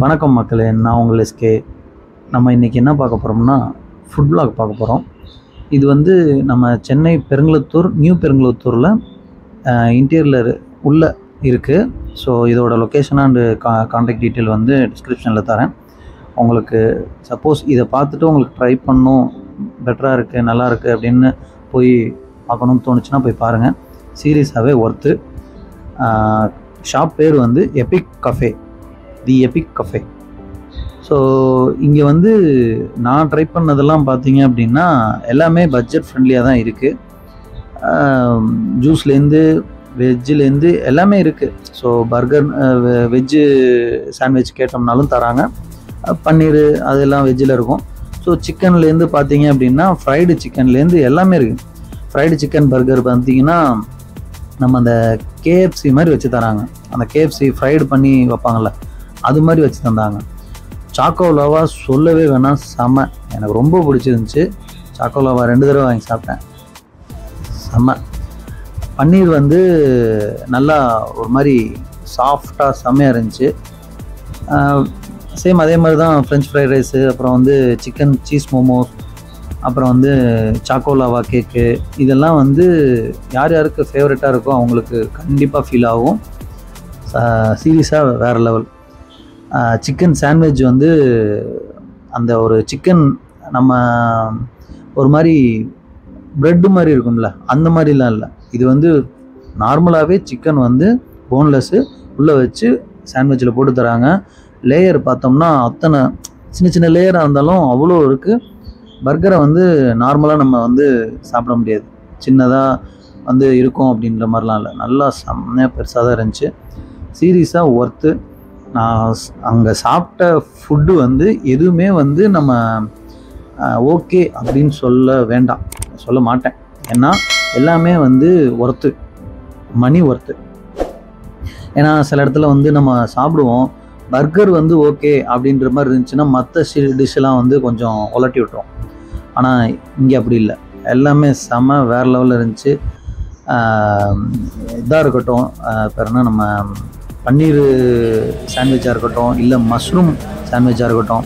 வணக்கம் மக்களே, நான் உங்கள் எஸ்கே. நம்ம இன்றைக்கி என்ன பார்க்க போகிறோம்னா ஃபுட் vlog பார்க்க போகிறோம். இது வந்து நம்ம சென்னை பெருங்குளத்தூர், நியூ பெருங்குளத்தூரில் இன்டீரியரில் உள்ளே இருக்குது. ஸோ இதோட லொக்கேஷன் அண்டு கான்டாக்ட் டீட்டெயில் வந்து டிஸ்கிரிப்ஷனில் தரேன். உங்களுக்கு சப்போஸ் இதை பார்த்துட்டு உங்களுக்கு ட்ரை பண்ணணும், பெட்டராக இருக்குது, நல்லா இருக்குது அப்படின்னு போய் பார்க்கணும்னு தோணுச்சுன்னா போய் பாருங்கள். சீரியஸாகவே ஒர்த்து. ஷாப் பேர் வந்து எபிக் கஃபே, தி எபிக் கஃபே. ஸோ இங்கே வந்து நான் ட்ரை பண்ணதெல்லாம் பார்த்தீங்க அப்படின்னா எல்லாமே பட்ஜெட் ஃப்ரெண்ட்லியாக தான் இருக்குது. ஜூஸ்லேருந்து வெஜ்ஜுலேருந்து எல்லாமே இருக்குது. ஸோ பர்கர், வெஜ்ஜு சாண்ட்விச் கேட்டோம்னாலும் தராங்க. பன்னீர் அதெல்லாம் வெஜ்ஜில் இருக்கும். ஸோ சிக்கன்லேருந்து பார்த்தீங்க அப்படின்னா ஃப்ரைடு சிக்கன்லேருந்து எல்லாமே இருக்குது. ஃப்ரைடு சிக்கன் பர்கர் பார்த்தீங்கன்னா நம்ம அந்த கேஎஃப்சி மாதிரி வச்சு தராங்க. அந்த கேஎஃப்சி ஃப்ரைடு பண்ணி வைப்பாங்கள்ல, அது மாதிரி வச்சு தந்தாங்க. சாக்கோலாவா சொல்லவே வேணாம், செம்ம. எனக்கு ரொம்ப பிடிச்சிருந்துச்சி. சாக்கோலாவா 2 தடவை வாங்கி சாப்பிட்டேன், செம்ம. பன்னீர் வந்து நல்லா ஒரு மாதிரி சாஃப்டாக செம்மையாக இருந்துச்சு. சேம் அதே மாதிரி தான் ஃப்ரெஞ்ச் ஃப்ரைட் ரைஸு, அப்புறம் வந்து சிக்கன் சீஸ் மோமோஸ், அப்புறம் வந்து சாக்கோலாவா கேக்கு, இதெல்லாம் வந்து யார் யாருக்கு ஃபேவரட்டாக இருக்கோ அவங்களுக்கு கண்டிப்பாக ஃபீல் ஆகும். சீரியஸாக வேறு லெவல். சிக்கன் சாண்ட்விச் வந்து அந்த ஒரு சிக்கன் நம்ம ஒரு மாதிரி ப்ரெட்டு மாதிரி இருக்கும்ல, அந்த மாதிரிலாம் இல்லை. இது வந்து நார்மலாகவே சிக்கன் வந்து போன்லெஸ்ஸு உள்ளே வச்சு சாண்ட்விச்சில் போட்டு தராங்க. லேயர் பார்த்தோம்னா அத்தனை சின்ன சின்ன லேயராக இருந்தாலும் அவ்வளோ இருக்குது. பர்கரை வந்து நார்மலாக நம்ம வந்து சாப்பிட முடியாது, சின்னதாக வந்து இருக்கும் அப்படின்ற மாதிரிலாம் இல்லை. நல்லா செம்மையாக பெருசாக தான் இருந்துச்சு. சீரியஸாக ஒர்த்து. நான் அங்கே சாப்பிட்ட ஃபுட்டு வந்து எதுவுமே வந்து நம்ம ஓகே அப்படின்னு சொல்ல மாட்டேன். ஏன்னா எல்லாமே வந்து ஒர்த்து, மணி ஒர்த்து. ஏன்னா சில இடத்துல வந்து நம்ம சாப்பிடுவோம், பர்கர் வந்து ஓகே அப்படின்ற மாதிரி இருந்துச்சுன்னா மற்ற டிஷ்ஷெல்லாம் வந்து கொஞ்சம் உலட்டி விட்டுரும். ஆனால் இங்கே அப்படி இல்லை, எல்லாமே செம வேறு லெவலில் இருந்துச்சு. இதாக இருக்கட்டும், பேருனா நம்ம பன்னீர் சாண்ட்விச்சாக இருக்கட்டும், இல்லை மஷ்ரூம் சாண்ட்விச்சாக இருக்கட்டும்,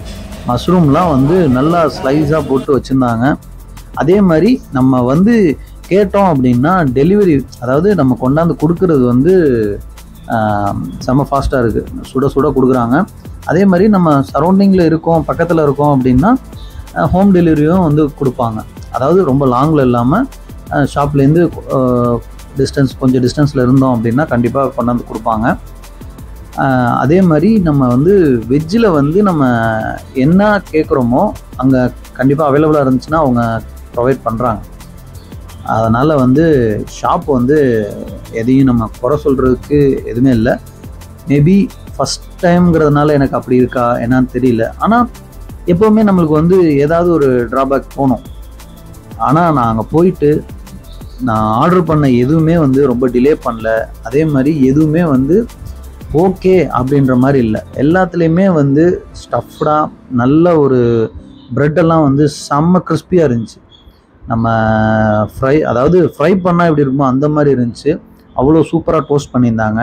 மஷ்ரூம்லாம் வந்து நல்லா ஸ்லைஸாக போட்டு வச்சுருந்தாங்க. அதே மாதிரி நம்ம வந்து கேட்டோம் அப்படின்னா டெலிவரி, அதாவது நம்ம கொண்டாந்து கொடுக்குறது வந்து செம்ம ஃபாஸ்ட்டாக இருக்குது, சுட சுட கொடுக்குறாங்க. அதே மாதிரி நம்ம சரௌண்டிங்கில் இருக்கோம், பக்கத்தில் இருக்கோம் அப்படின்னா ஹோம் டெலிவரியும் வந்து கொடுப்பாங்க. அதாவது ரொம்ப லாங்கில் இல்லாமல் ஷாப்லேருந்து கொஞ்சம் டிஸ்டன்ஸில் இருந்தோம் அப்படின்னா கண்டிப்பாக கொண்டாந்து கொடுப்பாங்க. அதே மாதிரி நம்ம வந்து வெஜ்ஜில் வந்து நம்ம என்ன கேட்குறோமோ அங்கே கண்டிப்பாக அவைலபிளாக இருந்துச்சுன்னா அவங்க ப்ரொவைட் பண்ணுறாங்க. அதனால் வந்து ஷாப் வந்து எதையும் நம்ம குறை சொல்கிறதுக்கு எதுவுமே இல்லை. மேபி ஃபஸ்ட் டைம்ங்கிறதுனால எனக்கு அப்படி இருக்கா என்னன்னு தெரியல. ஆனால் எப்போவுமே நம்மளுக்கு வந்து ஏதாவது ஒரு ட்ராபேக் போகணும். ஆனால் நான் அங்கே போயிட்டு நான் ஆர்டர் பண்ண எதுவுமே வந்து ரொம்ப டிலே பண்ணல. அதே மாதிரி எதுவுமே வந்து ஓகே அப்படின்ற மாதிரி இல்லை. எல்லாத்துலேயுமே வந்து ஸ்டஃப்டாக நல்ல ஒரு ப்ரெட்டெல்லாம் வந்து செம்ம கிறிஸ்பியாக இருந்துச்சு. நம்ம அதாவது ஃப்ரை பண்ணால் எப்படி இருக்குமோ அந்த மாதிரி இருந்துச்சு. அவ்வளோ சூப்பராக டோஸ்ட் பண்ணியிருந்தாங்க.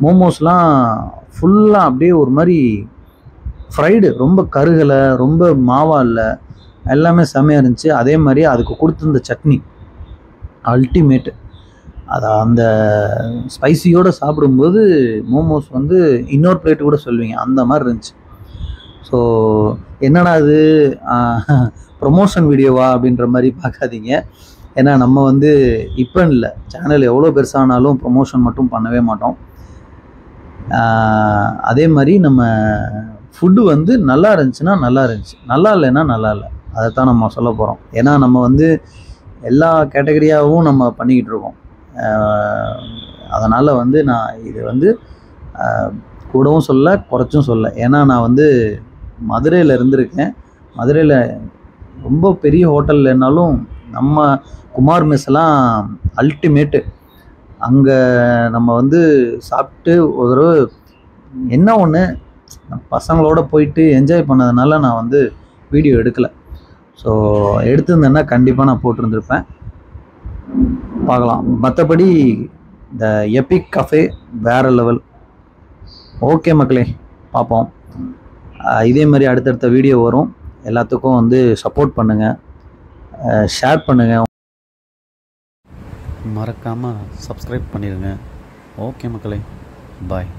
மோமோஸ்லாம் ஃபுல்லாக அப்படியே ஒரு மாதிரி ஃப்ரைடு, ரொம்ப கருகலை, ரொம்ப மாவா இல்லை, எல்லாமே செம்மையாக இருந்துச்சு. அதே மாதிரி அதுக்கு கொடுத்துருந்த சட்னி அல்டிமேட்டு. அதை அந்த ஸ்பைசியோடு சாப்பிடும்போது மோமோஸ் வந்து இன்னொரு பிளேட்டு கூட சொல்லுவீங்க, அந்த மாதிரி இருந்துச்சு. ஸோ என்னடா இது ப்ரொமோஷன் வீடியோவா அப்படின்ற மாதிரி பார்க்காதீங்க. ஏன்னா நம்ம வந்து இப்போ இல்லை, சேனல் எவ்வளோ பெருசானாலும் ப்ரொமோஷன் மட்டும் பண்ணவே மாட்டோம். அதே மாதிரி நம்ம ஃபுட்டு வந்து நல்லா இருந்துச்சுன்னா நல்லா இருந்துச்சு, நல்லா இல்லைன்னா நல்லா இல்லை, அதைத்தான் நம்ம சொல்ல போகிறோம். ஏன்னா நம்ம வந்து எல்லா கேட்டகரியாகவும் நம்ம பண்ணிக்கிட்டு இருக்கோம். அதனால் வந்து நான் இது வந்து கூடவும் சொல்ல, குறைச்சும் சொல்ல. ஏன்னா நான் வந்து மதுரையில் இருந்திருக்கேன். மதுரையில் ரொம்ப பெரிய ஹோட்டல் இல்லைனாலும் நம்ம குமார் மெஸ்லாம் அல்டிமேட்டு. அங்கே நம்ம வந்து சாப்பிட்டு ஒரு தடவை என்ன ஒன்று பசங்களோட போயிட்டு என்ஜாய் பண்ணதுனால நான் வந்து வீடியோ எடுக்கலை. ஸோ எடுத்திருந்தேன்னா கண்டிப்பாக நான் போட்டிருந்துருப்பேன். பார்க்கலாம். மற்றபடி இந்த எபிக் கஃபே வேறு லெவல். ஓகே மக்களே, பார்ப்போம். இதே மாதிரி அடுத்தடுத்த வீடியோ வரும். எல்லாத்துக்கும் வந்து சப்போர்ட் பண்ணுங்கள், ஷேர் பண்ணுங்கள், மறக்காமல் சப்ஸ்கிரைப் பண்ணிடுங்க. ஓகே மக்களே, பாய்.